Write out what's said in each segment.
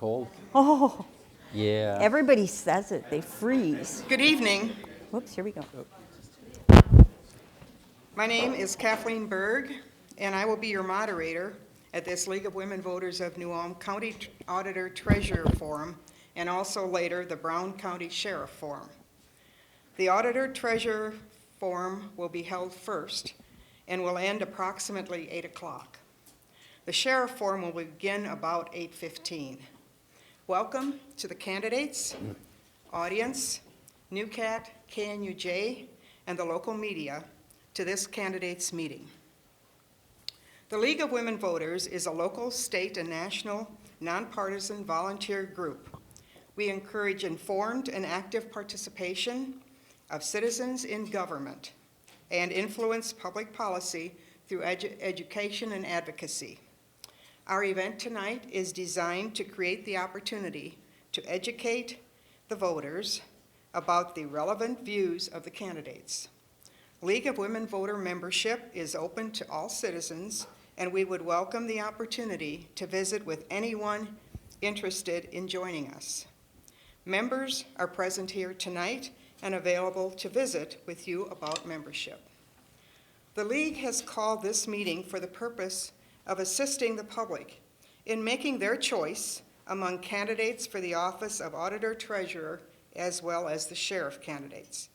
cold. Oh, Yeah. everybody says it. They freeze. Good evening. Whoops, here we go. My name is Kathleen Berg, and I will be your moderator at this League of Women Voters of New Ulm County Auditor Treasurer Forum, and also later the Brown County Sheriff Forum. The Auditor Treasurer Forum will be held first and will end approximately 8 o'clock. The Sheriff Forum will begin about 8:15. Welcome to the candidates, audience, NewCat, KNUJ, and the local media to this candidates meeting. The League of Women Voters is a local, state, and national nonpartisan volunteer group. We encourage informed and active participation of citizens in government and influence public policy through education and advocacy. Our event tonight is designed to create the opportunity to educate the voters about the relevant views of the candidates. League of Women Voter membership is open to all citizens, and we would welcome the opportunity to visit with anyone interested in joining us. Members are present here tonight and available to visit with you about membership. The League has called this meeting for the purpose of assisting the public in making their choice among candidates for the office of Auditor Treasurer as well as the Sheriff candidates.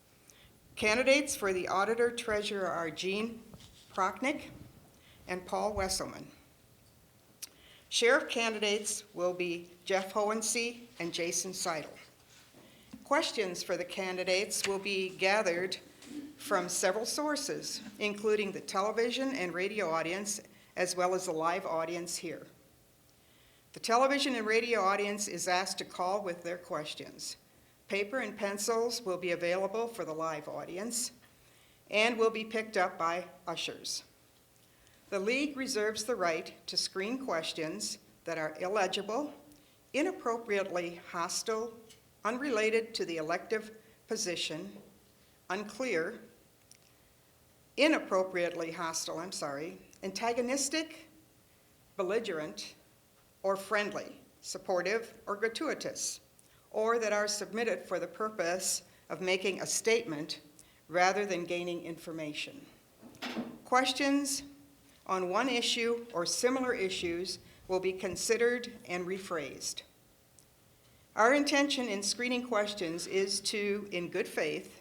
Candidates for the Auditor Treasurer are Jean Prochnick and Paul Wesselman. Sheriff candidates will be Jeff Hohensee and Jason Seidel. Questions for the candidates will be gathered from several sources, including the television and radio audience, as well as the live audience here. The television and radio audience is asked to call with their questions. Paper and pencils will be available for the live audience and will be picked up by ushers. The League reserves the right to screen questions that are illegible, inappropriately hostile, unrelated to the elective position, unclear, inappropriately hostile, antagonistic, belligerent, or friendly, supportive, or gratuitous, or that are submitted for the purpose of making a statement rather than gaining information. Questions on one issue or similar issues will be considered and rephrased. Our intention in screening questions is to, in good faith,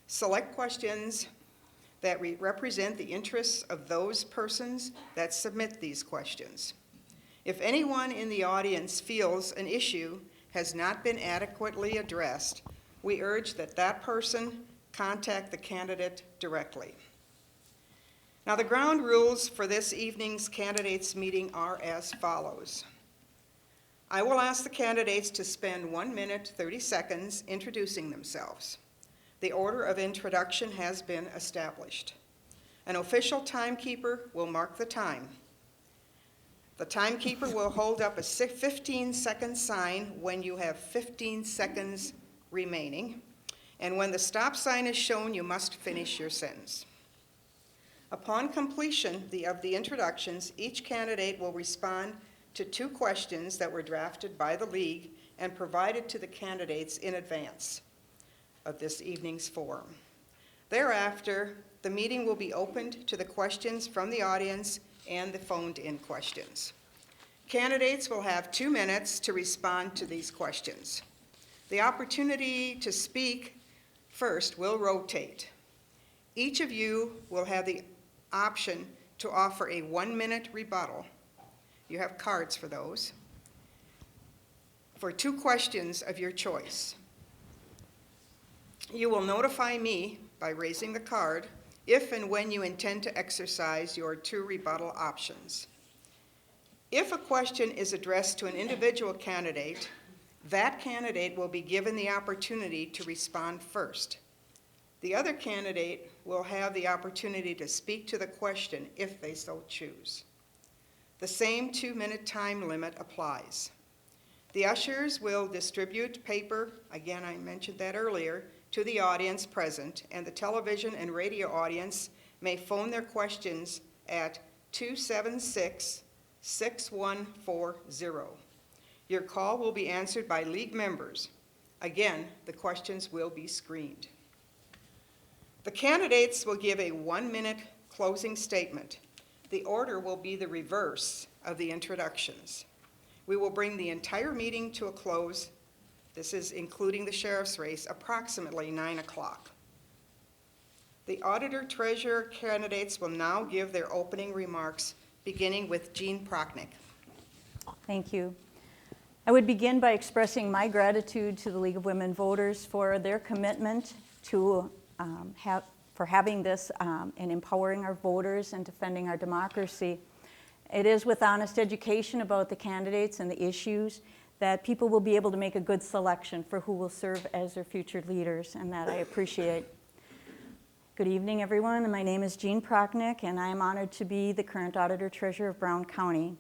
select questions that represent the interests of those persons that submit these questions. If anyone in the audience feels an issue has not been adequately addressed, we urge that that person contact the candidate directly. Now, the ground rules for this evening's candidates meeting are as follows. I will ask the candidates to spend 1 minute, 30 seconds introducing themselves. The order of introduction has been established. An official timekeeper will mark the time. The timekeeper will hold up a 15-second sign when you have 15 seconds remaining, and when the stop sign is shown, you must finish your sentence. Upon completion of the introductions, each candidate will respond to 2 questions that were drafted by the League and provided to the candidates in advance of this evening's forum. Thereafter, the meeting will be opened to the questions from the audience and the phoned-in questions. Candidates will have 2 minutes to respond to these questions. The opportunity to speak first will rotate. Each of you will have the option to offer a 1-minute rebuttal. You have cards for those, for 2 questions of your choice. You will notify me by raising the card if and when you intend to exercise your 2 rebuttal options. If a question is addressed to an individual candidate, that candidate will be given the opportunity to respond first. The other candidate will have the opportunity to speak to the question if they so choose. The same 2-minute time limit applies. The ushers will distribute paper, again I mentioned that earlier, to the audience present, and the television and radio audience may phone their questions at 276-6140. Your call will be answered by league members. Again, the questions will be screened. The candidates will give a 1-minute closing statement. The order will be the reverse of the introductions. We will bring the entire meeting to a close. This is including the sheriff's race, approximately 9 o'clock. The auditor treasurer candidates will now give their opening remarks, beginning with Jean Prochnick. Thank you. I would begin by expressing my gratitude to the League of Women Voters for their commitment to having this and empowering our voters and defending our democracy. It is with honest education about the candidates and the issues that people will be able to make a good selection for who will serve as their future leaders, and that I appreciate. Good evening, everyone. My name is Jean Prochnick, and I am honored to be the current Auditor Treasurer of Brown County.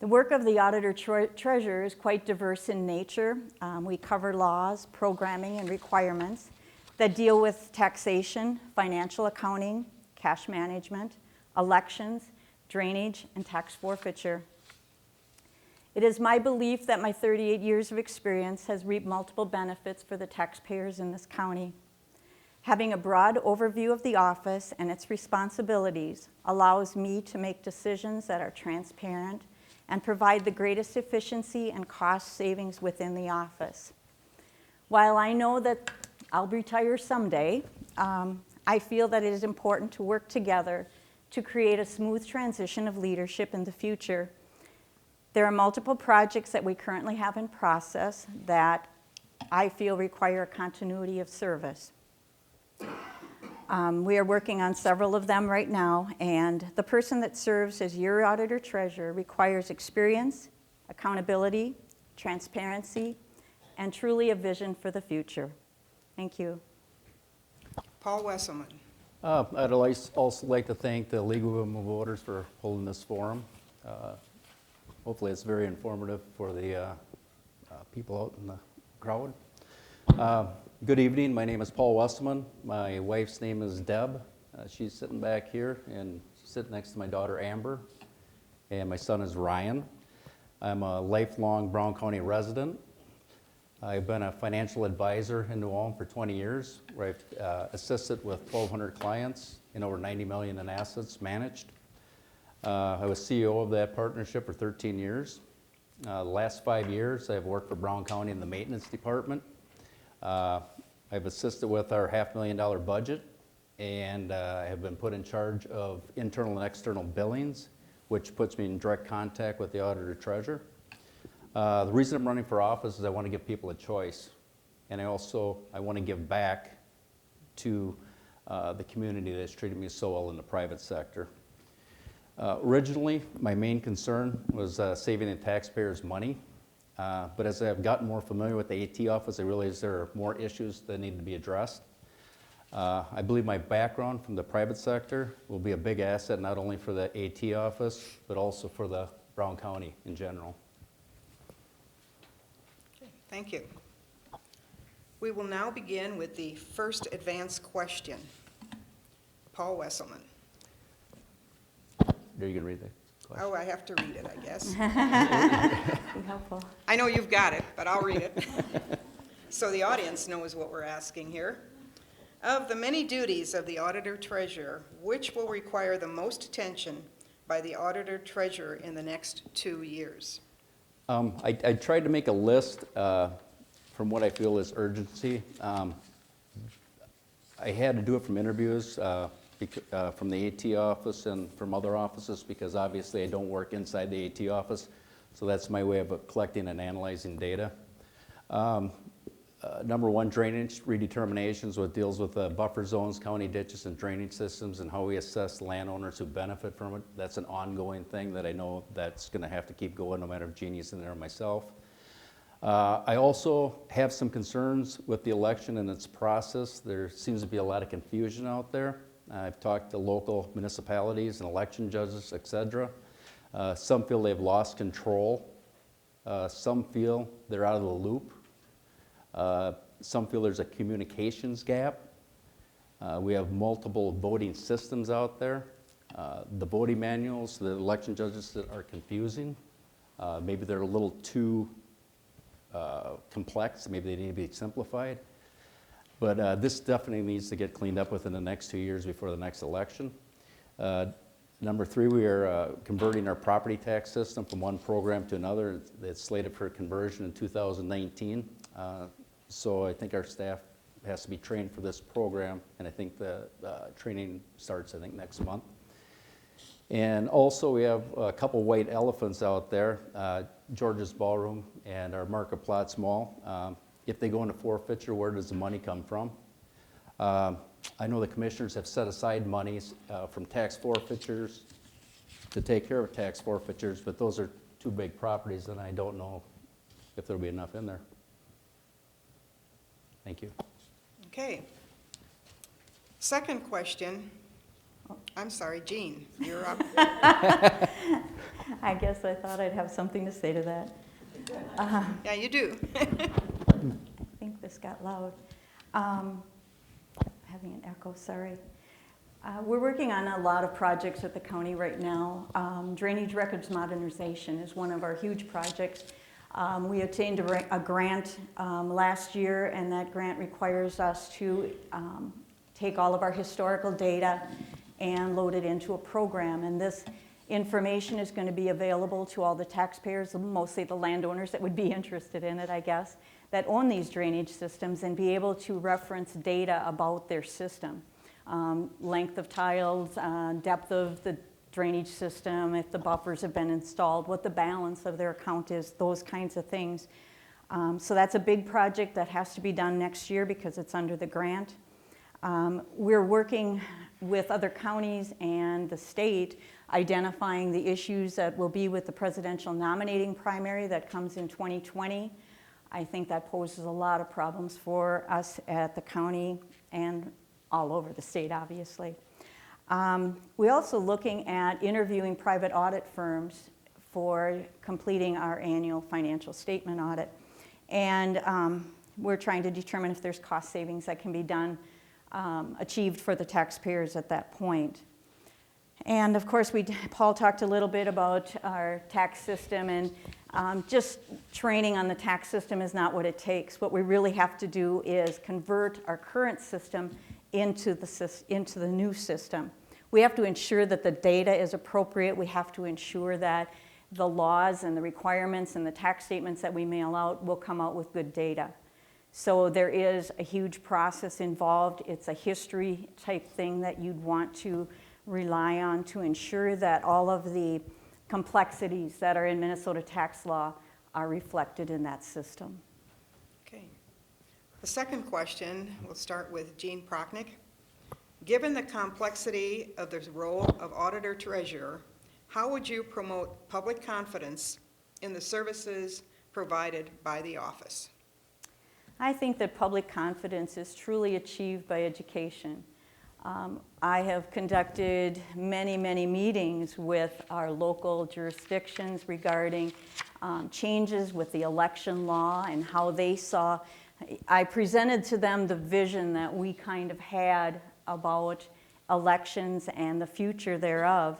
The work of the Auditor Treasurer is quite diverse in nature. We cover laws, programming, and requirements that deal with taxation, financial accounting, cash management, elections, drainage, and tax forfeiture. It is my belief that my 38 years of experience has reaped multiple benefits for the taxpayers in this county. Having a broad overview of the office and its responsibilities allows me to make decisions that are transparent and provide the greatest efficiency and cost savings within the office. While I know that I'll retire someday, I feel that it is important to work together to create a smooth transition of leadership in the future. There are multiple projects that we currently have in process that I feel require continuity of service. We are working on several of them right now, and the person that serves as your auditor treasurer requires experience, accountability, transparency, and truly a vision for the future. Thank you. Paul Wesselman. I'd also like to thank the League of Women Voters for holding this forum. Hopefully it's very informative for the people out in the crowd. Good evening, my name is Paul Wesselman. My wife's name is Deb. She's sitting back here, and she's sitting next to my daughter Amber, and my son is Ryan. I'm a lifelong Brown County resident. I've been a financial advisor in New Ulm for 20 years, where I've assisted with 1,200 clients and over $90 million in assets managed. I was CEO of that partnership for 13 years. The last 5 years, I've worked for Brown County in the maintenance department. I've assisted with our $500,000 budget, and I have been put in charge of internal and external billings, which puts me in direct contact with the auditor treasurer. The reason I'm running for office is I want to give people a choice, and I want to give back to the community that's treated me so well in the private sector. Originally, my main concern was saving the taxpayers money, but as I've gotten more familiar with the AT office, I realize there are more issues that need to be addressed. I believe my background from the private sector will be a big asset not only for the AT office, but also for the Brown County in general. Thank you. We will now begin with the first advance question. Paul Wesselman. Are you going to read that question? Oh, I have to read it, I guess. Be helpful. I know you've got it, but I'll read it. So the audience knows what we're asking here. Of the many duties of the auditor treasurer, which will require the most attention by the auditor treasurer in the next 2 years? I tried to make a list from what I feel is urgency. I had to do it from interviews from the AT office and from other offices because obviously I don't work inside the AT office, so that's my way of collecting and analyzing data. Number one, drainage redeterminations, what deals with buffer zones, county ditches, and drainage systems, and how we assess landowners who benefit from it. That's an ongoing thing that I know that's going to have to keep going no matter if Jeannie's in there or myself. I also have some concerns with the election and its process. There seems to be a lot of confusion out there. I've talked to local municipalities and election judges, etc. Some feel they've lost control. Some feel they're out of the loop. Some feel there's a communications gap. We have multiple voting systems out there. The voting manuals, the election judges are confusing. Maybe they're a little too complex, maybe they need to be simplified. But this definitely needs to get cleaned up within the next 2 years before the next election. Number 3, we are converting our property tax system from one program to another. It's slated for conversion in 2019. So I think our staff has to be trained for this program, and I think the training starts, next month. And also we have a couple white elephants out there, George's Ballroom and our Market Plots Mall. If they go into forfeiture, where does the money come from? I know the commissioners have set aside monies from tax forfeitures to take care of tax forfeitures, but those are 2 big properties, and I don't know if there'll be enough in there. Thank you. Okay. Second question. I'm sorry, Jean, you're up. I guess I thought I'd have something to say to that. Yeah, you do. I think this got loud. Having an echo, sorry. We're working on a lot of projects at the county right now. Drainage records modernization is one of our huge projects. We obtained a grant last year, and that grant requires us to take all of our historical data and load it into a program. And this information is going to be available to all the taxpayers, mostly the landowners that would be interested in it, I guess, that own these drainage systems, and be able to reference data about their system. Length of tiles, depth of the drainage system, if the buffers have been installed, what the balance of their account is, those kinds of things. So that's a big project that has to be done next year because it's under the grant. We're working with other counties and the state, identifying the issues that will be with the presidential nominating primary that comes in 2020. I think that poses a lot of problems for us at the county and all over the state, obviously. We're also looking at interviewing private audit firms for completing our annual financial statement audit. And we're trying to determine if there's cost savings that can be done, achieved for the taxpayers at that point. And of course, Paul talked a little bit about our tax system, and just training on the tax system is not what it takes. What we really have to do is convert our current system into the new system. We have to ensure that the data is appropriate. We have to ensure that the laws and the requirements and the tax statements that we mail out will come out with good data. So there is a huge process involved. It's a history type thing that you'd want to rely on to ensure that all of the complexities that are in Minnesota tax law are reflected in that system. Okay. The second question, we'll start with Jean Prochnick. Given the complexity of the role of auditor-treasurer, how would you promote public confidence in the services provided by the office? I think that public confidence is truly achieved by education. I have conducted many, many meetings with our local jurisdictions regarding changes with the election law and how they saw. I presented to them the vision that we kind of had about elections and the future thereof.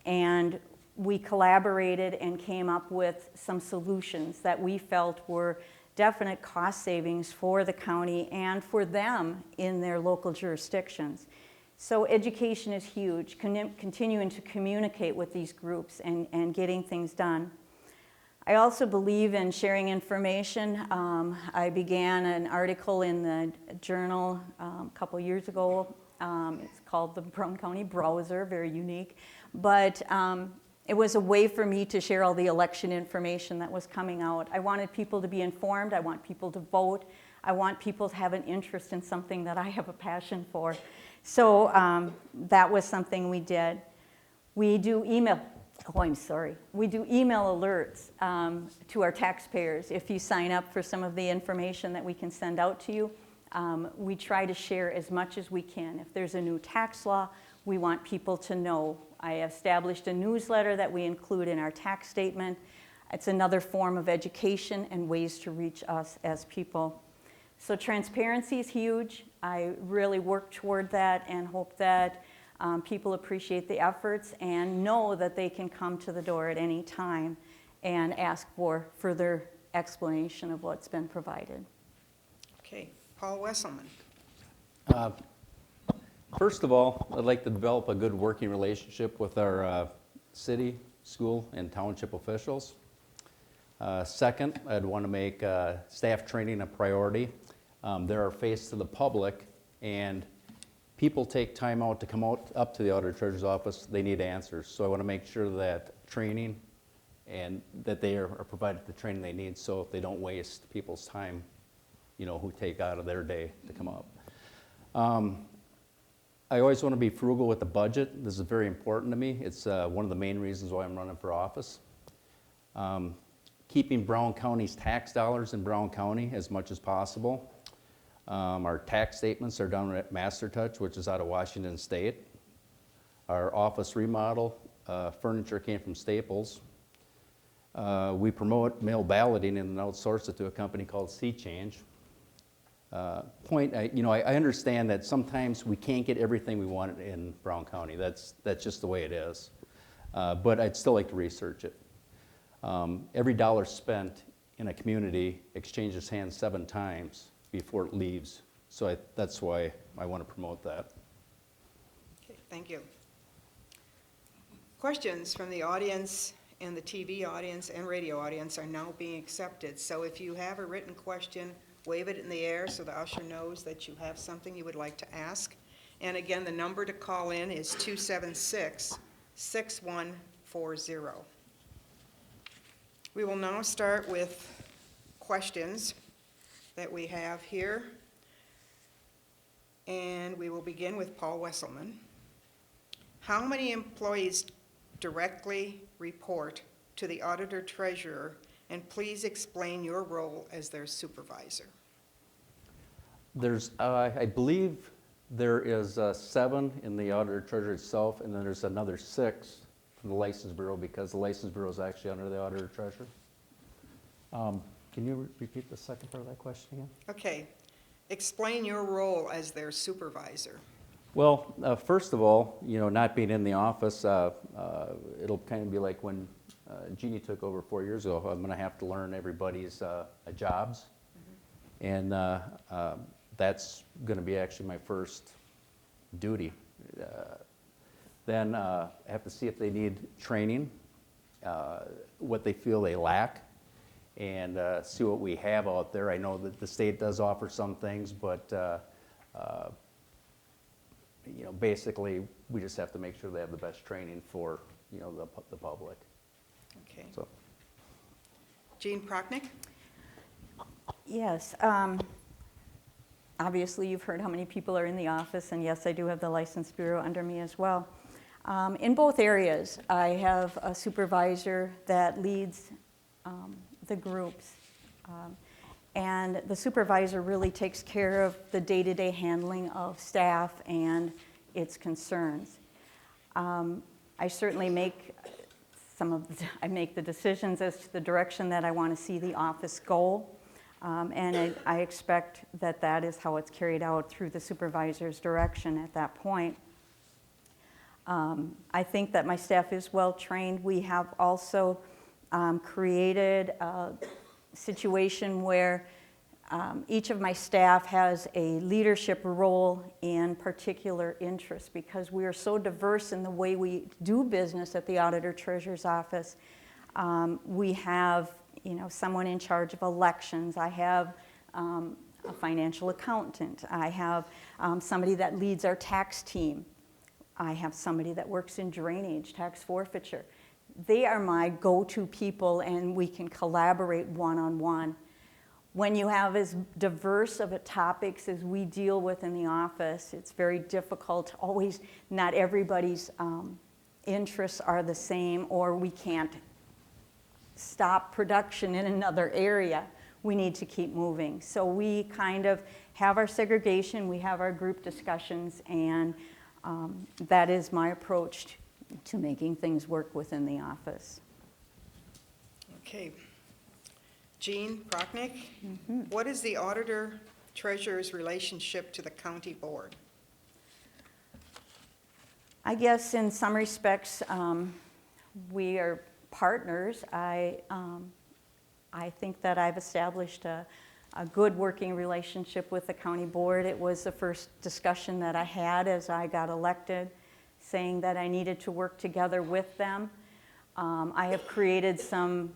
And we collaborated and came up with some solutions that we felt were definite cost savings for the county and for them in their local jurisdictions. So education is huge, continuing to communicate with these groups and getting things done. I also believe in sharing information. I began an article in the Journal a couple years ago. It's called the Brown County Browser, very unique. But it was a way for me to share all the election information that was coming out. I wanted people to be informed. I want people to vote. I want people to have an interest in something that I have a passion for. So that was something we did. We do email. We do email alerts to our taxpayers. If you sign up for some of the information that we can send out to you, we try to share as much as we can. If there's a new tax law, we want people to know. I established a newsletter that we include in our tax statement. It's another form of education and ways to reach us as people. So transparency is huge. I really work toward that and hope that people appreciate the efforts and know that they can come to the door at any time and ask for further explanation of what's been provided. Okay, Paul Wesselman. First of all, I'd like to develop a good working relationship with our city, school, and township officials. Second, I'd want to make staff training a priority. They're our face to the public, and people take time out to come up to the Auditor Treasurer's office. They need answers, so I want to make sure that training and that they are provided the training they need, so they don't waste people's time, who take out of their day to come up. I always want to be frugal with the budget. This is very important to me. It's one of the main reasons why I'm running for office. Keeping Brown County's tax dollars in Brown County as much as possible. Our tax statements are done at MasterTouch, which is out of Washington State. Our office remodel, furniture came from Staples. We promote mail balloting and outsource it to a company called Sea Change. I understand that sometimes we can't get everything we want in Brown County. That's just the way it is. But I'd still like to research it. Every dollar spent in a community exchanges hands 7 times before it leaves. So that's why I want to promote that. Okay, thank you. Questions from the audience and the TV audience and radio audience are now being accepted. So if you have a written question, wave it in the air so the usher knows that you have something you would like to ask. And again, the number to call in is 276-6140. We will now start with questions that we have here. And we will begin with Paul Wesselman. How many employees directly report to the Auditor Treasurer, and please explain your role as their supervisor? There's, I believe there is 7 in the Auditor Treasurer itself, and then there's another 6 from the License Bureau, because the License Bureau is actually under the Auditor Treasurer. Can you repeat the second part of that question again? Okay. Explain your role as their supervisor. Well, first of all, not being in the office, it'll kind of be like when Jeannie took over 4 years ago. I'm going to have to learn everybody's jobs. Mm-hmm. And that's going to be actually my first duty. Then I have to see if they need training, what they feel they lack, and see what we have out there. I know that the state does offer some things, but basically we just have to make sure they have the best training for the public. Okay. So. Jean Prochnick? Yes. Obviously, you've heard how many people are in the office, and yes, I do have the License Bureau under me as well. In both areas, I have a supervisor that leads the groups. And the supervisor really takes care of the day-to-day handling of staff and its concerns. I certainly make I make the decisions as to the direction that I want to see the office go. And I expect that that is how it's carried out through the supervisor's direction at that point. I think that my staff is well trained. We have also created a situation where each of my staff has a leadership role in particular interests, because we are so diverse in the way we do business at the Auditor Treasurer's office. We have someone in charge of elections. I have a financial accountant. I have somebody that leads our tax team. I have somebody that works in drainage, tax forfeiture. They are my go-to people, and we can collaborate one-on-one. When you have as diverse of topics as we deal with in the office, it's very difficult. Always, not everybody's interests are the same, or we can't stop production in another area. We need to keep moving. So we kind of have our segregation, we have our group discussions, and that is my approach to making things work within the office. Okay. Jean Prochnick, What is the Auditor Treasurer's relationship to the county board? I guess in some respects, we are partners. I think that I've established a good working relationship with the county board. It was the first discussion that I had as I got elected, saying that I needed to work together with them. I have created some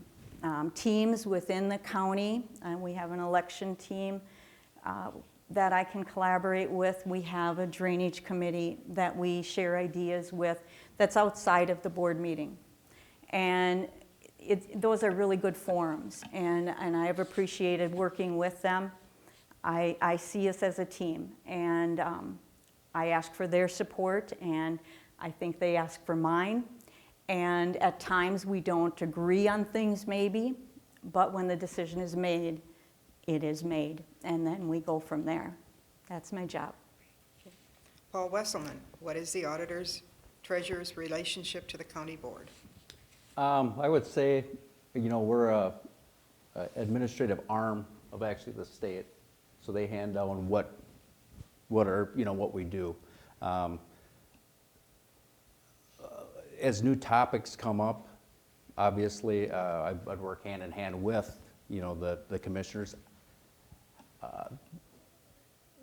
teams within the county, and we have an election team that I can collaborate with. We have a drainage committee that we share ideas with that's outside of the board meeting. And those are really good forums, and I have appreciated working with them. I see us as a team, and I ask for their support, and I think they ask for mine. And at times we don't agree on things maybe, but when the decision is made, it is made, and then we go from there. That's my job. Paul Wesselman, what is the auditor's treasurer's relationship to the county board? I would say, we're a administrative arm of actually the state, so they hand down what we do. As new topics come up, obviously, I'd work hand in hand with, the commissioners.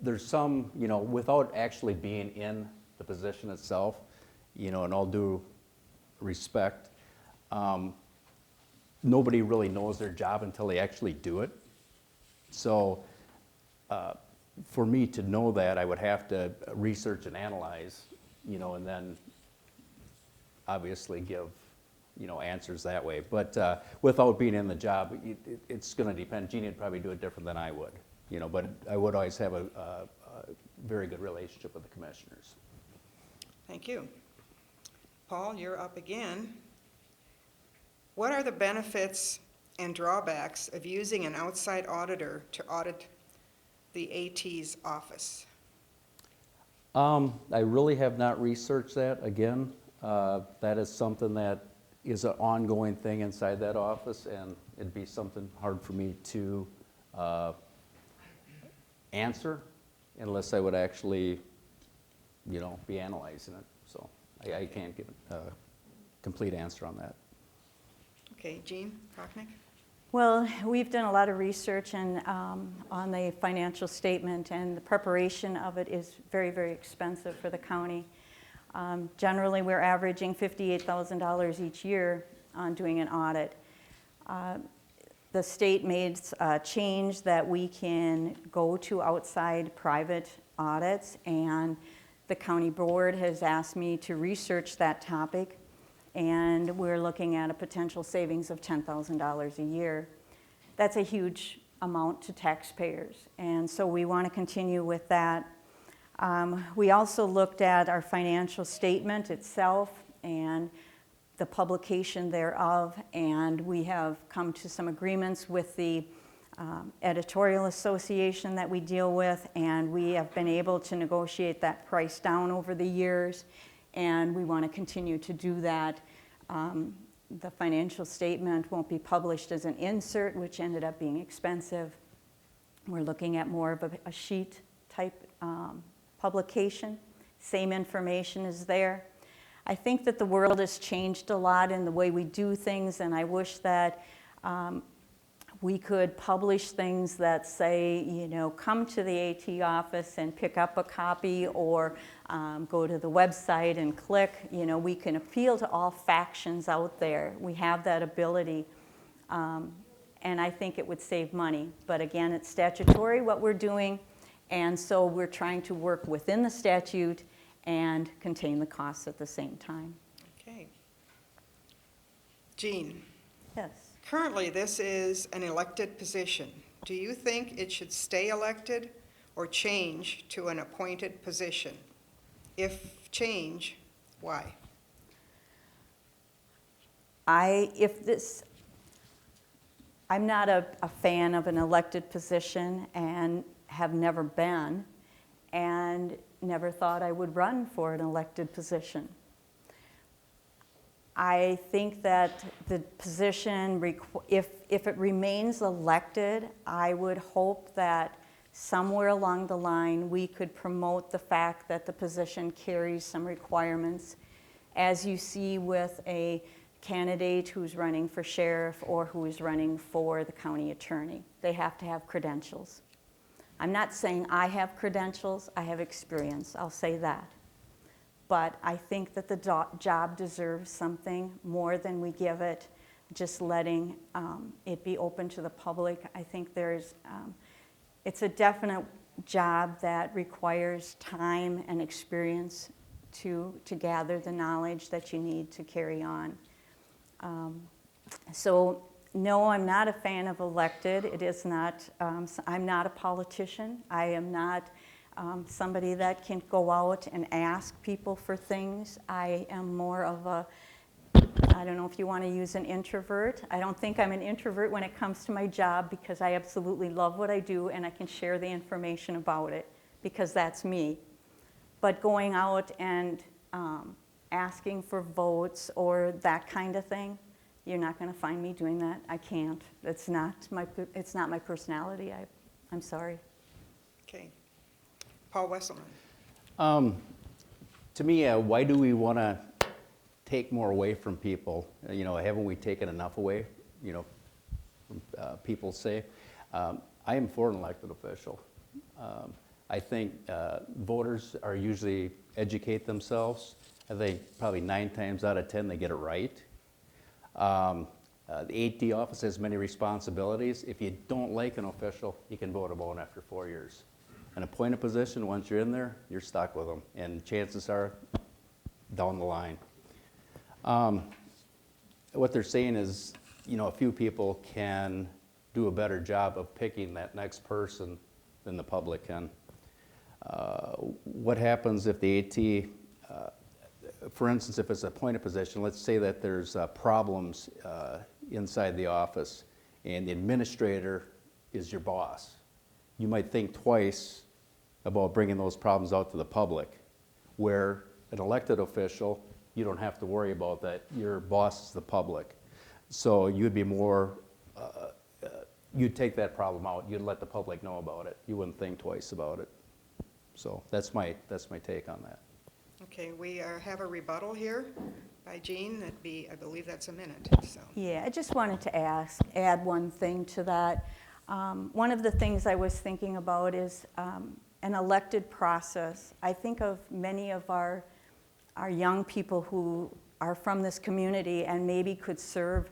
There's some, without actually being in the position itself, in all due respect, nobody really knows their job until they actually do it. So for me to know that, I would have to research and analyze, and then obviously give, answers that way. But without being in the job, it's going to depend. Jeannie would probably do it different than I would, but I would always have a very good relationship with the commissioners. Thank you. Paul, you're up again. What are the benefits and drawbacks of using an outside auditor to audit the AT's office? I really have not researched that. Again, that is something that is an ongoing thing inside that office, and it'd be something hard for me to answer unless I would actually, be analyzing it. So I can't give a complete answer on that. Okay, Jean Prochnick? Well, we've done a lot of research on the financial statement, and the preparation of it is very, very expensive for the county. Generally, we're averaging $58,000 each year on doing an audit. The state made a change that we can go to outside private audits, and the county board has asked me to research that topic, and we're looking at a potential savings of $10,000 a year. That's a huge amount to taxpayers, and so we want to continue with that. We also looked at our financial statement itself and the publication thereof, and we have come to some agreements with the editorial association that we deal with, and we have been able to negotiate that price down over the years, and we want to continue to do that. The financial statement won't be published as an insert, which ended up being expensive. We're looking at more of a sheet type publication. Same information is there. I think that the world has changed a lot in the way we do things, and I wish that we could publish things that say, come to the AT office and pick up a copy, or go to the website and click. We can appeal to all factions out there. We have that ability, and I think it would save money. But again, it's statutory what we're doing, and so we're trying to work within the statute and contain the costs at the same time. Okay. Jean? Yes. Currently, this is an elected position. Do you think it should stay elected or change to an appointed position? If change, why? I'm not a fan of an elected position, and have never been, and never thought I would run for an elected position. I think that the position, if it remains elected, I would hope that somewhere along the line we could promote the fact that the position carries some requirements. As you see with a candidate who's running for sheriff or who is running for the county attorney. They have to have credentials. I'm not saying I have credentials, I have experience, I'll say that. But I think that the job deserves something more than we give it, just letting it be open to the public. I think it's a definite job that requires time and experience to gather the knowledge that you need to carry on. So no, I'm not a fan of elected. It is not, I'm not a politician. I am not somebody that can go out and ask people for things. I am more of a, I don't know if you want to use an introvert. I don't think I'm an introvert when it comes to my job because I absolutely love what I do and I can share the information about it because that's me. But going out and asking for votes or that kind of thing, you're not going to find me doing that. I can't. It's not my personality. I'm sorry. Okay. Paul Wesselman. To me, why do we want to take more away from people? Haven't we taken enough away? People say. I am for an elected official. I think voters are usually educate themselves. I think probably 9 times out of 10 they get it right. The 8D office has many responsibilities. If you don't like an official, you can vote him out after 4 years. An appointed position, once you're in there, you're stuck with them, and chances are down the line. What they're saying is, a few people can do a better job of picking that next person than the public can. What happens if the AT, for instance, if it's an appointed position, let's say that there's problems inside the office and the administrator is your boss. You might think twice about bringing those problems out to the public, where an elected official, you don't have to worry about that. Your boss is the public. So you'd be more, you'd take that problem out. You'd let the public know about it. You wouldn't think twice about it. So that's my take on that. Okay, we have a rebuttal here by Jean. I believe that's a minute. So. Yeah, I just wanted to add one thing to that. One of the things I was thinking about is an elected process. I think of many of our young people who are from this community and maybe could serve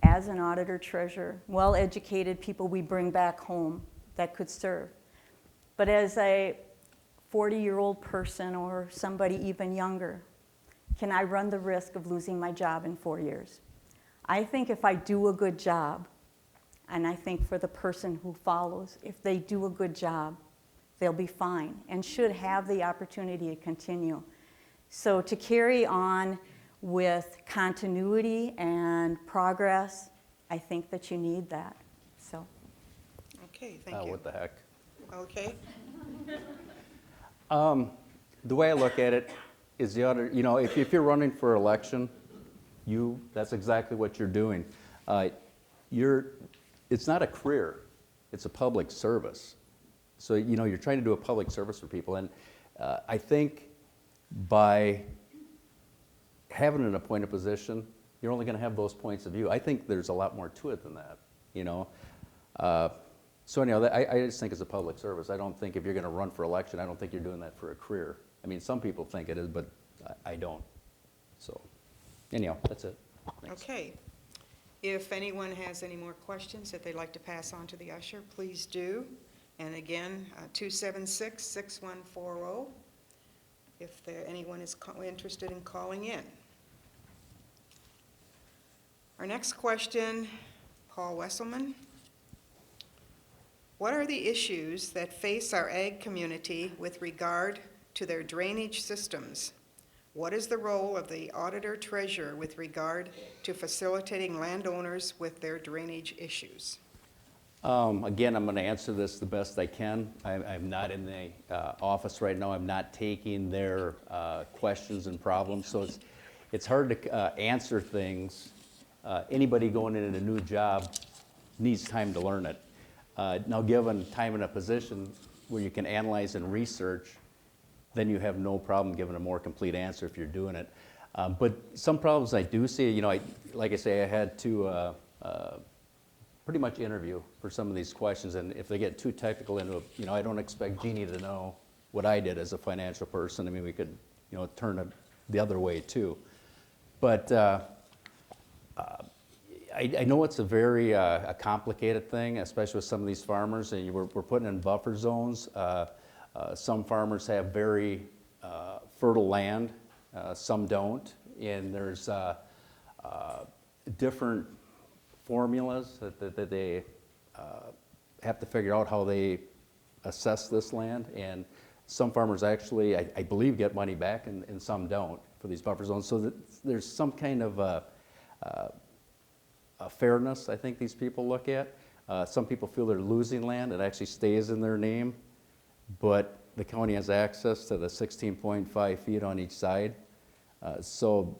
as an auditor treasurer, well-educated people we bring back home that could serve. But as a 40-year-old person or somebody even younger, can I run the risk of losing my job in 4 years? I think if I do a good job, and I think for the person who follows, if they do a good job, they'll be fine and should have the opportunity to continue. So to carry on with continuity and progress, I think that you need that. So. Okay, thank you. What the heck? Okay. The way I look at it is the other, if you're running for election, that's exactly what you're doing. It's not a career, it's a public service. So, you're trying to do a public service for people. And I think by having an appointed position, you're only going to have those points of view. I think there's a lot more to it than that, So anyhow, I just think it's a public service. I don't think if you're going to run for election, I don't think you're doing that for a career. I mean, some people think it is, but I don't. So anyhow, that's it. Thanks. Okay. If anyone has any more questions that they'd like to pass on to the usher, please do. And again, 276-6140, if anyone is interested in calling in. Our next question, Paul Wesselman. What are the issues that face our ag community with regard to their drainage systems? What is the role of the auditor treasurer with regard to facilitating landowners with their drainage issues? Again, I'm going to answer this the best I can. I'm not in the office right now. I'm not taking their questions and problems, so it's hard to answer things. Anybody going into a new job needs time to learn it. Now, given time in a position where you can analyze and research, then you have no problem giving a more complete answer if you're doing it. But some problems I do see, you know, like I say, I had to pretty much interview for some of these questions, and if they get too technical into it, you know, I don't expect Jeannie to know what I did as a financial person. I mean, we could, you know, turn it the other way too. But I know it's a very a complicated thing, especially with some of these farmers, and we're putting in buffer zones. Some farmers have very fertile land, some don't, and there's different formulas that they have to figure out how they assess this land, and some farmers actually, I believe, get money back, and some don't for these buffer zones. So there's some kind of a fairness, I think, these people look at. Some people feel they're losing land. It actually stays in their name, but the county has access to the 16.5 feet on each side. So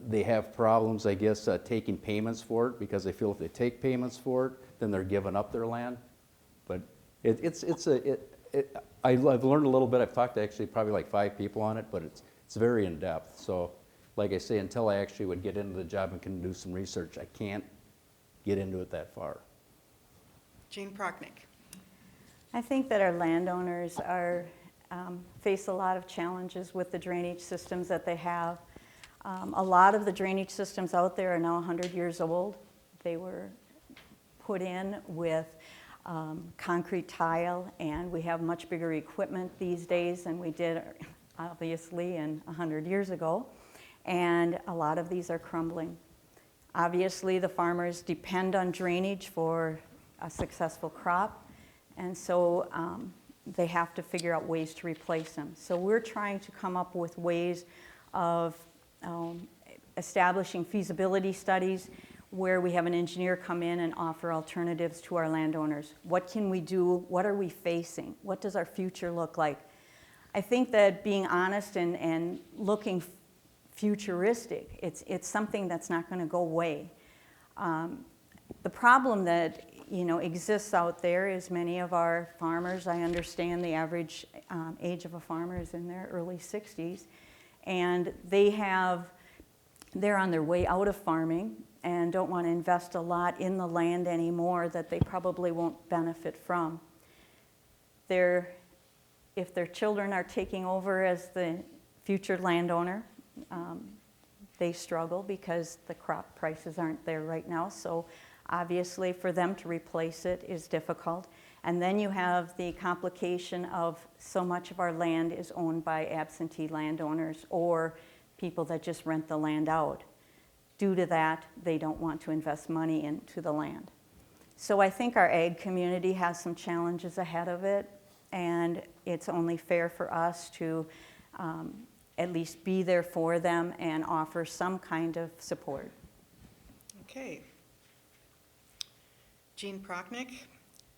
they have problems, I guess, taking payments for it, because they feel if they take payments for it, then they're giving up their land. But I've learned a little bit. I've talked to actually probably like 5 people on it, but it's very in depth. So like I say, until I actually would get into the job and can do some research, I can't get into it that far. Jean Prochnick. I think that our landowners are face a lot of challenges with the drainage systems that they have. A lot of the drainage systems out there are now 100 years old. They were put in with concrete tile, and we have much bigger equipment these days than we did, obviously, 100 years ago. And a lot of these are crumbling. Obviously, the farmers depend on drainage for a successful crop, and so they have to figure out ways to replace them. So we're trying to come up with ways of establishing feasibility studies where we have an engineer come in and offer alternatives to our landowners. What can we do? What are we facing? What does our future look like? I think that being honest and looking futuristic, it's something that's not going to go away. The problem that exists out there is many of our farmers, I understand the average age of a farmer is in their early 60s, and they're on their way out of farming and don't want to invest a lot in the land anymore that they probably won't benefit from. If their children are taking over as the future landowner, they struggle because the crop prices aren't there right now. So obviously for them to replace it is difficult. And then you have the complication of so much of our land is owned by absentee landowners or people that just rent the land out. Due to that, they don't want to invest money into the land. So I think our ag community has some challenges ahead of it, and it's only fair for us to at least be there for them and offer some kind of support. Okay. Jean Prochnick,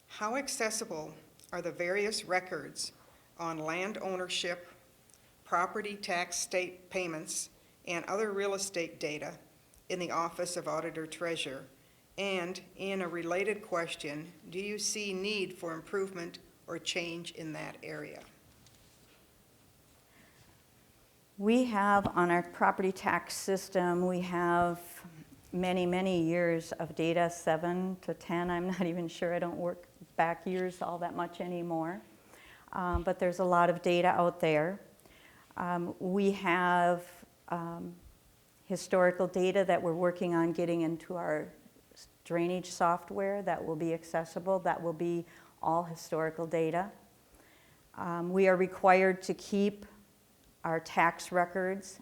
how accessible are the various records on land ownership, property tax state payments, and other real estate data in the Office of Auditor Treasurer? And in a related question, do you see need for improvement or change in that area? We have on our property tax system, we have many, many years of data, 7 to 10. I'm not even sure. I don't work back years all that much anymore. But there's a lot of data out there. We have historical data that we're working on getting into our drainage software that will be accessible. That will be all historical data. We are required to keep our tax records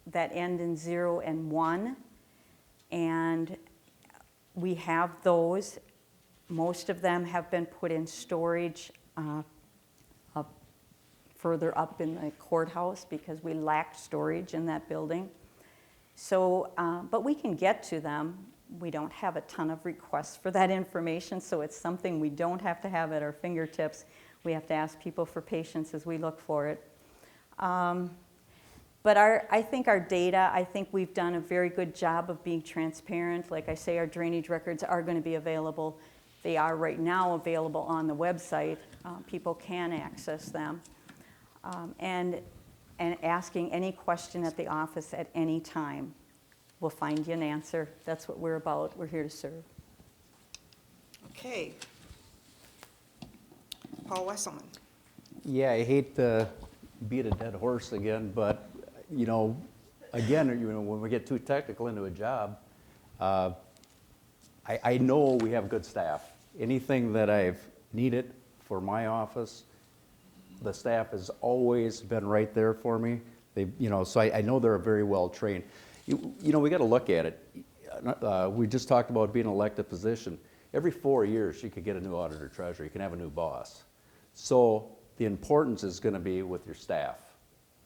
that end in 0 and 1, and we have those. Most of them have been put in storage further up in the courthouse because we lack storage in that building. So, but we can get to them. We don't have a ton of requests for that information, so it's something we don't have to have at our fingertips. We have to ask people for patience as we look for it. But I think our data, I think we've done a very good job of being transparent. Like I say, our drainage records are going to be available. They are right now available on the website. People can access them. And and asking any question at the office at any time. We'll find you an answer. That's what we're about. We're here to serve. Okay. Paul Wesselman. Yeah, I hate to beat a dead horse again, but, you know, again, you know, when we get too technical into a job, I know we have good staff. Anything that I've needed for my office, the staff has always been right there for me. They, you know, so I know they're very well trained. You know, we got to look at it. We just talked about being an elected position. Every 4 years, you could get a new auditor treasurer. You can have a new boss. So the importance is going to be with your staff.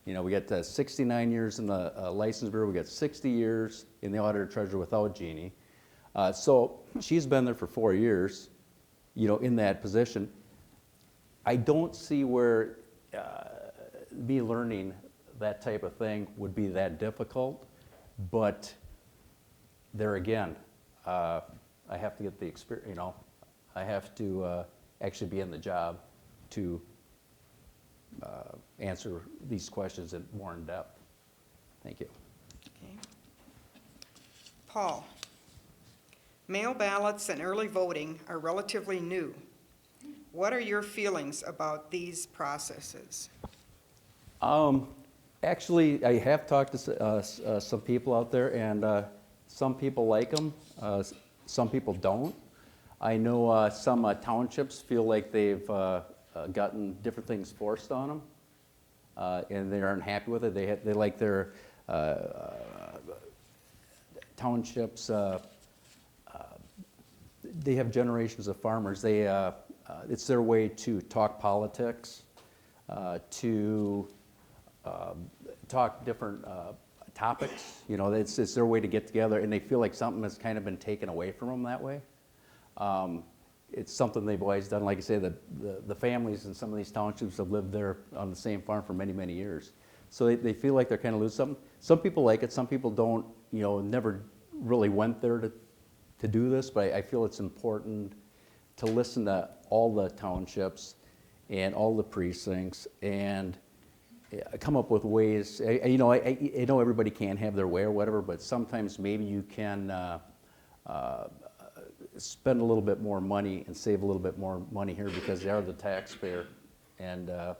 You know, we got 69 years in the license bureau. We got 60 years in the auditor treasurer without Jeannie. So she's been there for 4 years, you know, in that position. I don't see where me learning that type of thing would be that difficult, but there again, I have to get the experience, you know, I have to actually be in the job to answer these questions more in depth. Thank you. Okay. Paul, mail ballots and early voting are relatively new. What are your feelings about these processes? Actually, I have talked to some people out there, and some people like them, some people don't. I know some townships feel like they've gotten different things forced on them, and they aren't happy with it. They like their townships. They have generations of farmers. It's their way to talk politics, to talk different topics. You know, it's their way to get together, and they feel like something has kind of been taken away from them that way. It's something they've always done. Like I say, the families in some of these townships have lived there on the same farm for many, many years. So they feel like they're kind of losing something. Some people like it, some people don't, you know, never really went there to do this, but I feel it's important to listen to all the townships and all the precincts and come up with ways. I know everybody can't have their way or whatever, but sometimes maybe you can spend a little bit more money and save a little bit more money here because they are the taxpayer, and to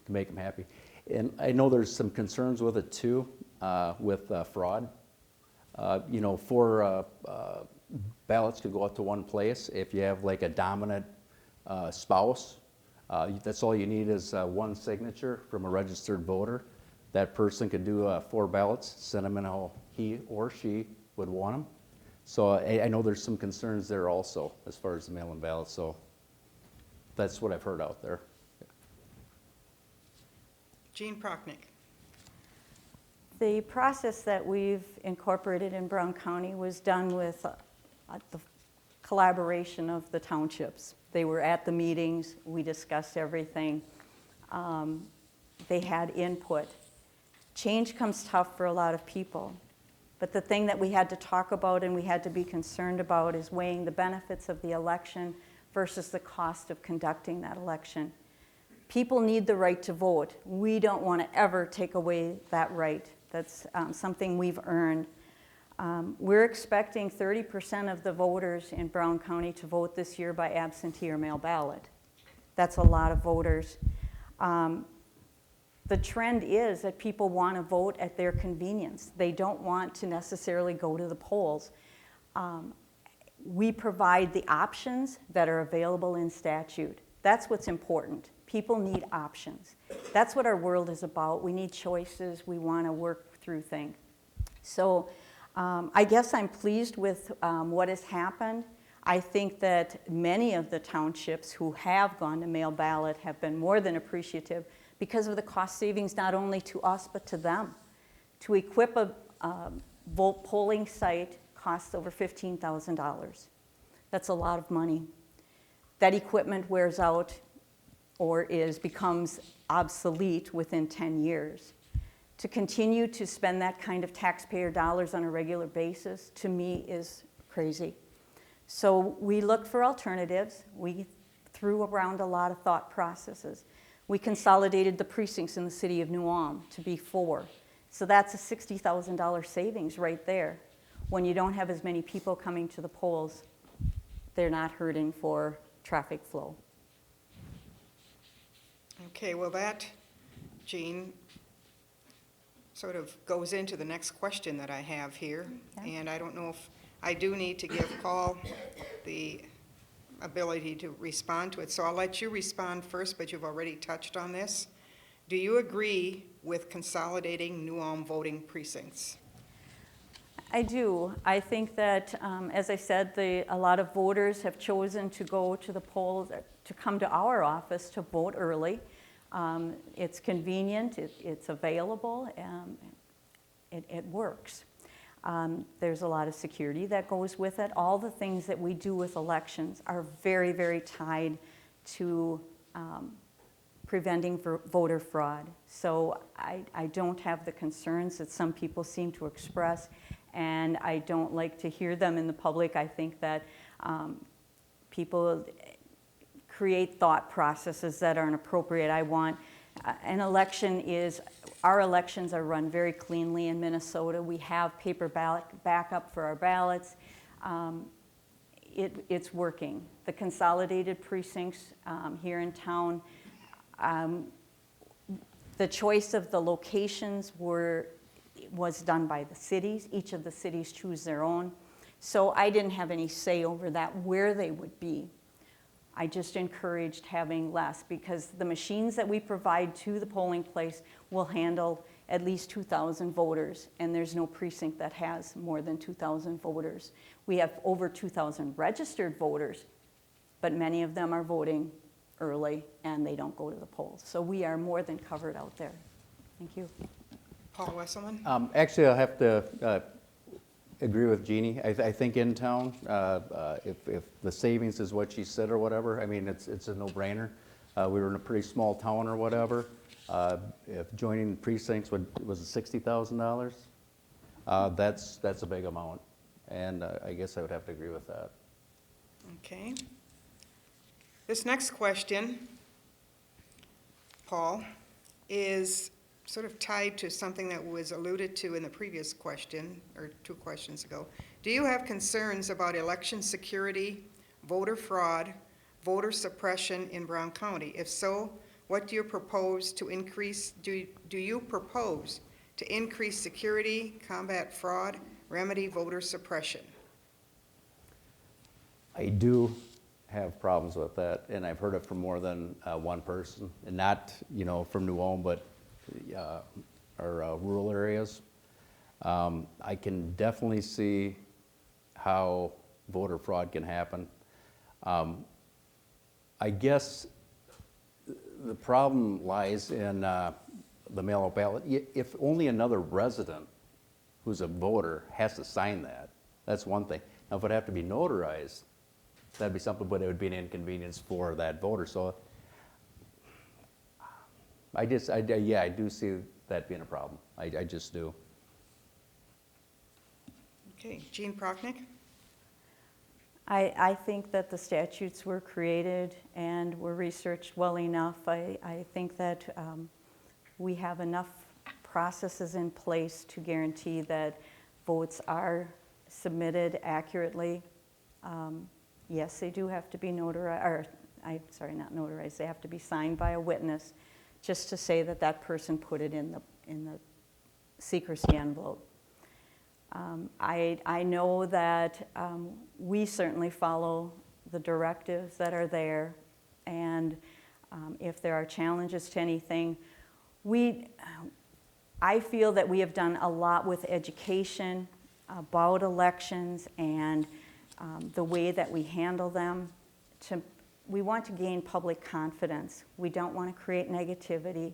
make them happy. And I know there's some concerns with it too, with fraud. You know, 4 ballots could go out to one place. If you have like a dominant spouse, that's all you need is one signature from a registered voter. That person could do 4 ballots, send them in how he or she would want them. So I know there's some concerns there also as far as the mail-in ballots. So that's what I've heard out there. Jean Prochnick. The process that we've incorporated in Brown County was done with the collaboration of the townships. They were at the meetings, we discussed everything. They had input. Change comes tough for a lot of people, but the thing that we had to talk about and we had to be concerned about is weighing the benefits of the election versus the cost of conducting that election. People need the right to vote. We don't want to ever take away that right. That's something we've earned. We're expecting 30% of the voters in Brown County to vote this year by absentee or mail ballot. That's a lot of voters. The trend is that people want to vote at their convenience. They don't want to necessarily go to the polls. We provide the options that are available in statute. That's what's important. People need options. That's what our world is about. We need choices. We want to work through things. So I guess I'm pleased with what has happened. I think that many of the townships who have gone to mail ballot have been more than appreciative because of the cost savings not only to us but to them. To equip a vote polling site costs over $15,000. That's a lot of money. That equipment wears out or becomes obsolete within 10 years. To continue to spend that kind of taxpayer dollars on a regular basis, to me, is crazy. So we looked for alternatives. We threw around a lot of thought processes. We consolidated the precincts in the city of New Ulm to be 4. So that's a $60,000 savings right there. When you don't have as many people coming to the polls, they're not hurting for traffic flow. Okay, well that, Jean, sort of goes into the next question that I have here. Yeah. And I don't know if, I do need to give Paul the ability to respond to it. So I'll let you respond first, but you've already touched on this. Do you agree with consolidating New Ulm voting precincts? I do. I think that, as I said, a lot of voters have chosen to go to the polls, to come to our office to vote early. It's convenient, it's available, it works. There's a lot of security that goes with it. All the things that we do with elections are very, very tied to preventing voter fraud. So I don't have the concerns that some people seem to express, and I don't like to hear them in the public. I think that people create thought processes that aren't appropriate. I want an election is, our elections are run very cleanly in Minnesota. We have paper ballot backup for our ballots. It's working. The consolidated precincts here in town, the choice of the locations was done by the cities. Each of the cities choose their own. So I didn't have any say over that, where they would be. I just encouraged having less, because the machines that we provide to the polling place will handle at least 2,000 voters, and there's no precinct that has more than 2,000 voters. We have over 2,000 registered voters, but many of them are voting early and they don't go to the polls. So we are more than covered out there. Thank you. Paul Wesselman? Actually, I'll have to agree with Jeannie. I think in town, if the savings is what she said or whatever, I mean, it's a no-brainer. We were in a pretty small town or whatever. If joining precincts was $60,000, that's a big amount. And I guess I would have to agree with that. Okay. This next question, Paul, is sort of tied to something that was alluded to in the previous question, or 2 questions ago. Do you have concerns about election security, voter fraud, voter suppression in Brown County? If so, what do you propose to increase, do you propose to increase security, combat fraud, remedy voter suppression? I do have problems with that, and I've heard it from more than one person, and not, from New Ulm, but our rural areas. I can definitely see how voter fraud can happen. I guess the problem lies in the mail-out ballot. If only another resident who's a voter has to sign that, that's one thing. Now, if it had to be notarized, that'd be something, but it would be an inconvenience for that voter. So I do see that being a problem. I just do. Okay, Jean Prochnick? I think that the statutes were created and were researched well enough. I think that we have enough processes in place to guarantee that votes are submitted accurately. Yes, they do have to be notarized, or not notarized, they have to be signed by a witness, just to say that that person put it in the secrecy envelope. I know that we certainly follow the directives that are there, and if there are challenges to anything, I feel that we have done a lot with education about elections and the way that we handle them. We want to gain public confidence. We don't want to create negativity.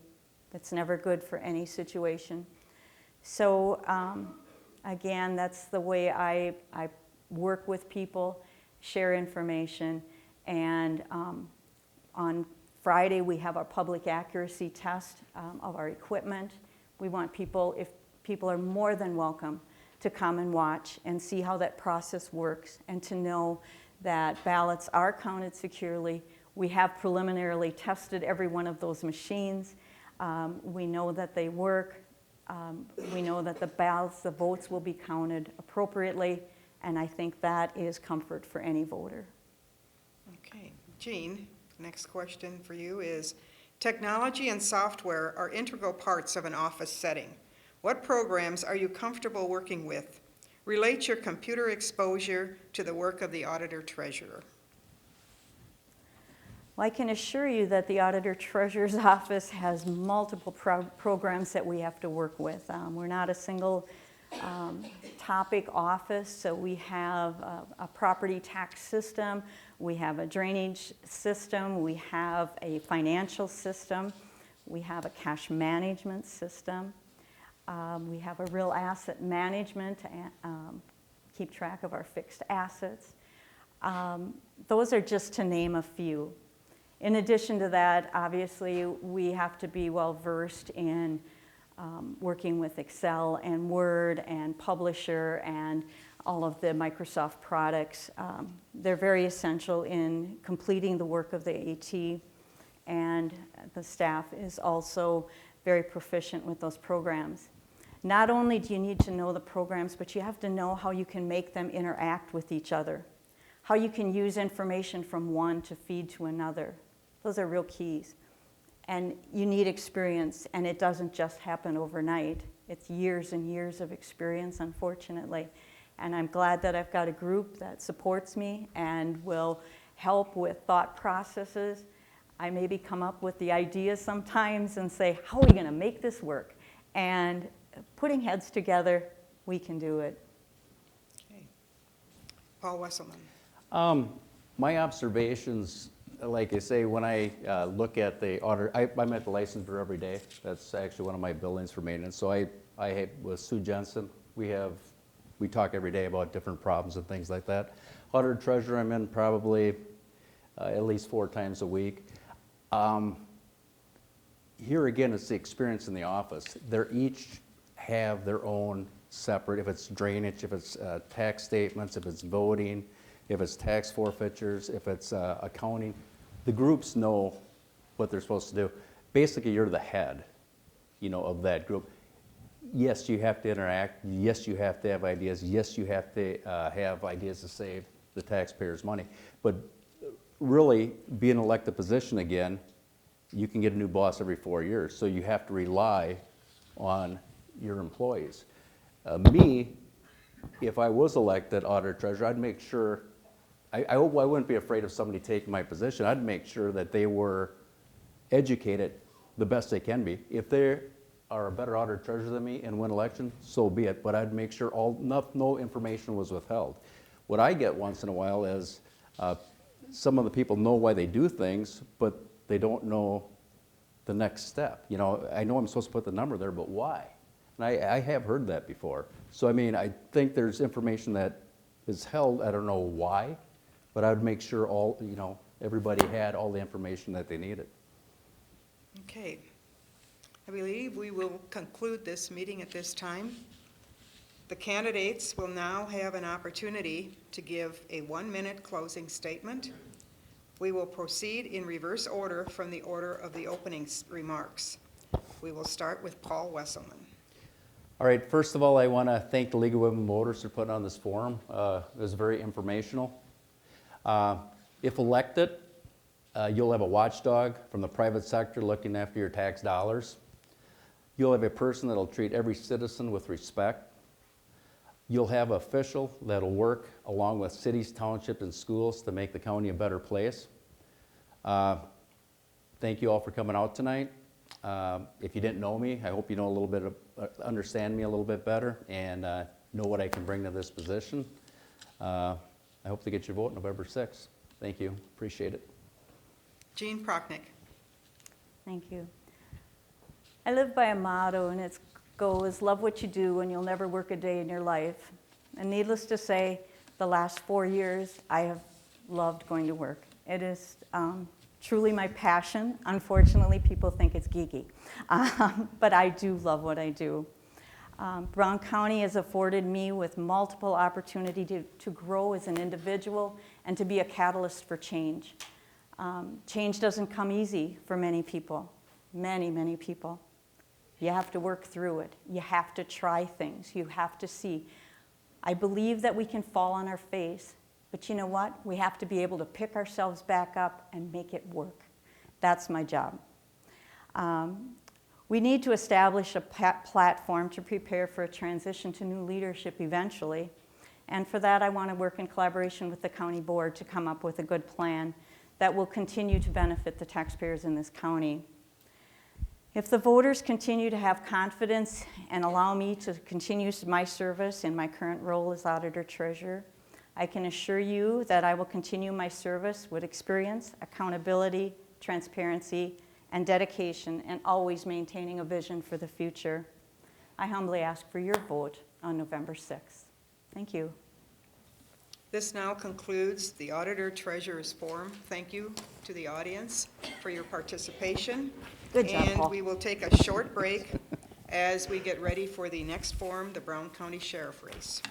That's never good for any situation. So again, that's the way I work with people, share information, and on Friday we have our public accuracy test of our equipment. We want people, if people are more than welcome to come and watch and see how that process works, and to know that ballots are counted securely. We have preliminarily tested every one of those machines. We know that they work. We know that the ballots, the votes will be counted appropriately, and I think that is comfort for any voter. Okay, Jean, next question for you is, technology and software are integral parts of an office setting. What programs are you comfortable working with? Relate your computer exposure to the work of the auditor treasurer. Well, I can assure you that the Auditor Treasurer's Office has multiple programs that we have to work with. We're not a single topic office, so we have a property tax system, we have a drainage system, we have a financial system, we have a cash management system, we have a real asset management to keep track of our fixed assets. Those are just to name a few. In addition to that, obviously, we have to be well-versed in working with Excel and Word and Publisher and all of the Microsoft products. They're very essential in completing the work of the AT, and the staff is also very proficient with those programs. Not only do you need to know the programs, but you have to know how you can make them interact with each other, how you can use information from one to feed to another. Those are real keys. And you need experience, and it doesn't just happen overnight. It's years and years of experience, unfortunately. And I'm glad that I've got a group that supports me and will help with thought processes. I maybe come up with the ideas sometimes and say, how are we going to make this work? And putting heads together, we can do it. Okay. Paul Wesselman. My observations, like I say, when I look at the auditor, I'm at the license bureau every day. That's actually one of my buildings for maintenance. So I with Sue Jensen, we talk every day about different problems and things like that. Auditor treasurer, I'm in probably at least 4 times a week. Here again, it's the experience in the office. They're each have their own separate, if it's drainage, if it's tax statements, if it's voting, if it's tax forfeitures, if it's accounting. The groups know what they're supposed to do. Basically, you're the head, of that group. Yes, you have to interact. Yes, you have to have ideas. Yes, you have to have ideas to save the taxpayers' money. But really, being an elected position again, you can get a new boss every 4 years. So you have to rely on your employees. Me, if I was elected auditor treasurer, I'd make sure, I wouldn't be afraid of somebody taking my position. I'd make sure that they were educated the best they can be. If they are a better auditor treasurer than me and win election, so be it. But I'd make sure no information was withheld. What I get once in a while is some of the people know why they do things, but they don't know the next step. I know I'm supposed to put the number there, but why? And I have heard that before. So, I think there's information that is held, I don't know why, but I would make sure everybody had all the information that they needed. Okay. I believe we will conclude this meeting at this time. The candidates will now have an opportunity to give a 1-minute closing statement. We will proceed in reverse order from the order of the opening remarks. We will start with Paul Wesselman. All right, first of all, I want to thank the League of Women Voters for putting on this forum. It was very informational. If elected, you'll have a watchdog from the private sector looking after your tax dollars. You'll have a person that'll treat every citizen with respect. You'll have an official that'll work along with cities, townships, and schools to make the county a better place. Thank you all for coming out tonight. If you didn't know me, I hope you know a little bit understand me a little bit better and know what I can bring to this position. I hope to get your vote November 6th. Thank you. Appreciate it. Jean Prochnick. Thank you. I live by a motto, and it goes, love what you do and you'll never work a day in your life. And needless to say, the last 4 years, I have loved going to work. It is truly my passion. Unfortunately, people think it's geeky. But I do love what I do. Brown County has afforded me with multiple opportunity to grow as an individual and to be a catalyst for change. Change doesn't come easy for many people, many people. You have to work through it. You have to try things. You have to see. I believe that we can fall on our face, but you know what? We have to be able to pick ourselves back up and make it work. That's my job. We need to establish a platform to prepare for a transition to new leadership eventually. And for that, I want to work in collaboration with the county board to come up with a good plan that will continue to benefit the taxpayers in this county. If the voters continue to have confidence and allow me to continue my service in my current role as Auditor Treasurer, I can assure you that I will continue my service with experience, accountability, transparency, and dedication, and always maintaining a vision for the future. I humbly ask for your vote on November 6th. Thank you. This now concludes the Auditor Treasurer's Forum. Thank you to the audience for your participation. Good job, Paul. And we will take a short break as we get ready for the next forum, the Brown County Sheriff race.